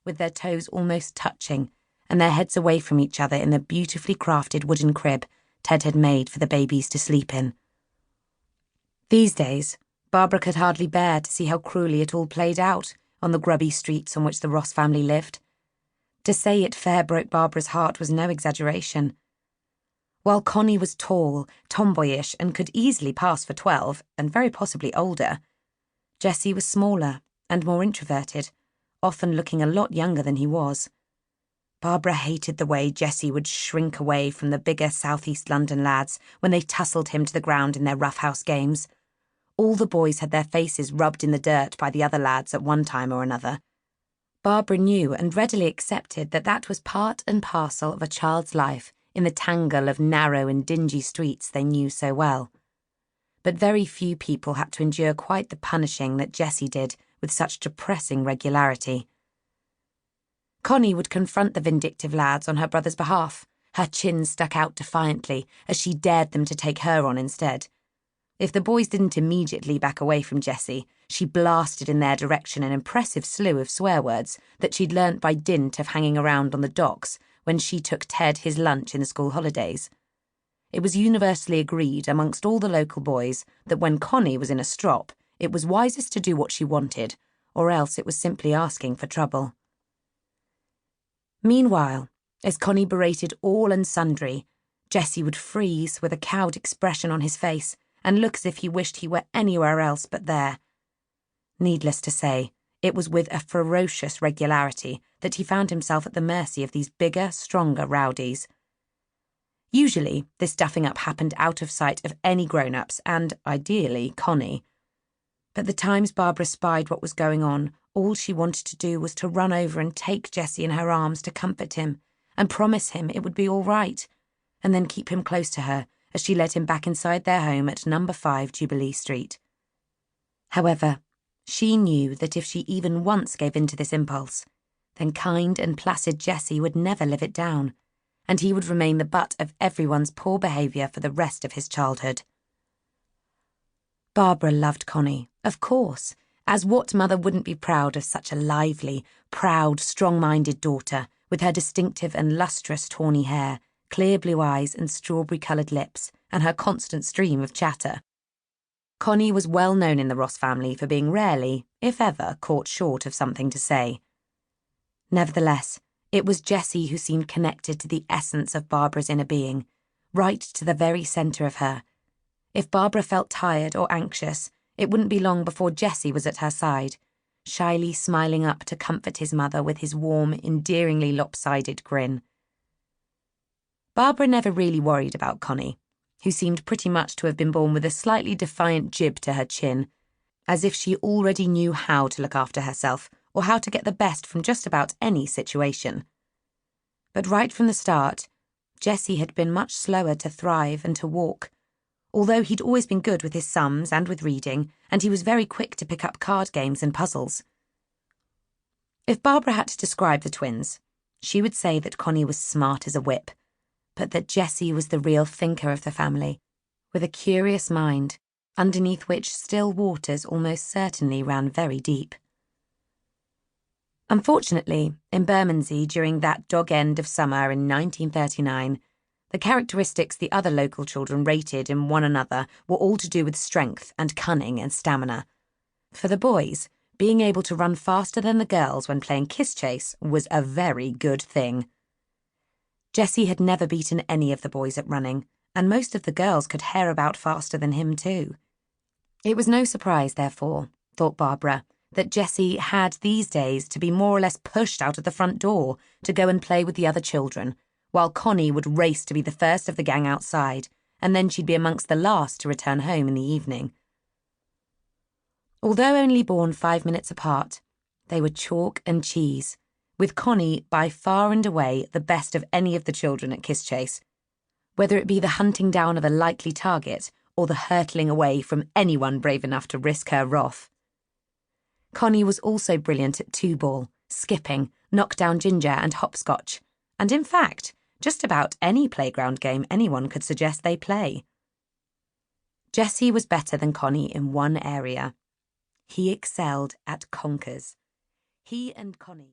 with their toes almost touching and their heads away from each other in the beautifully crafted wooden crib Ted had made for the babies to sleep in. These days, Barbara could hardly bear to see how cruelly it all played out on the grubby streets on which the Ross family lived. To say it fair broke Barbara's heart was no exaggeration. While Connie was tall, tomboyish, and could easily pass for 12, and very possibly older, Jessie was smaller and more introverted, often looking a lot younger than he was. Barbara hated the way Jessie would shrink away from the bigger South East London lads when they tussled him to the ground in their roughhouse games. All the boys had their faces rubbed in the dirt by the other lads at one time or another. Barbara knew and readily accepted that that was part and parcel of a child's life in the tangle of narrow and dingy streets they knew so well. But very few people had to endure quite the punishing that Jessie did with such depressing regularity. Connie would confront the vindictive lads on her brother's behalf, her chin stuck out defiantly as she dared them to take her on instead. If the boys didn't immediately back away from Jessie, she blasted in their direction an impressive slew of swear words that she'd learnt by dint of hanging around on the docks when she took Ted his lunch in the school holidays. It was universally agreed amongst all the local boys that when Connie was in a strop, it was wisest to do what she wanted, or else it was simply asking for trouble. Meanwhile, as Connie berated all and sundry, Jessie would freeze with a cowed expression on his face and look as if he wished he were anywhere else but there. Needless to say, it was with a ferocious regularity that he found himself at the mercy of these bigger, stronger rowdies. Usually, this duffing up happened out of sight of any grown-ups and, ideally, Connie. But the times Barbara spied what was going on, all she wanted to do was to run over and take Jessie in her arms to comfort him and promise him it would be all right, and then keep him close to her as she led him back inside their home at No. 5 Jubilee Street. However, she knew that if she even once gave in to this impulse, then kind and placid Jessie would never live it down, and he would remain the butt of everyone's poor behaviour for the rest of his childhood. Barbara loved Connie, of course, as what mother wouldn't be proud of such a lively, proud, strong-minded daughter with her distinctive and lustrous tawny hair, clear blue eyes and strawberry-coloured lips, and her constant stream of chatter. Connie was well known in the Ross family for being rarely, if ever, caught short of something to say. Nevertheless, it was Jessie who seemed connected to the essence of Barbara's inner being, right to the very centre of her. If Barbara felt tired or anxious, it wouldn't be long before Jessie was at her side, shyly smiling up to comfort his mother with his warm, endearingly lopsided grin. Barbara never really worried about Connie, who seemed pretty much to have been born with a slightly defiant jib to her chin, as if she already knew how to look after herself or how to get the best from just about any situation. But right from the start, Jessie had been much slower to thrive and to walk, although he'd always been good with his sums and with reading, and he was very quick to pick up card games and puzzles. If Barbara had to describe the twins, she would say that Connie was smart as a whip, but that Jessie was the real thinker of the family, with a curious mind, underneath which still waters almost certainly ran very deep. Unfortunately, in Bermondsey during that dog-end of summer in 1939, the characteristics the other local children rated in one another were all to do with strength and cunning and stamina. For the boys, being able to run faster than the girls when playing kiss chase was a very good thing. Jessie had never beaten any of the boys at running, and most of the girls could hare about faster than him too. It was no surprise, therefore, thought Barbara, that Jessie had these days to be more or less pushed out of the front door to go and play with the other children, while Connie would race to be the first of the gang outside, and then she'd be amongst the last to return home in the evening. Although only born 5 minutes apart, they were chalk and cheese, with Connie by far and away the best of any of the children at Kiss Chase, whether it be the hunting down of a likely target or the hurtling away from anyone brave enough to risk her wrath. Connie was also brilliant at two-ball, skipping, knock-down ginger and hopscotch, and in fact, just about any playground game anyone could suggest they play. Jessie was better than Connie in one area. He excelled at conkers. He and Connie...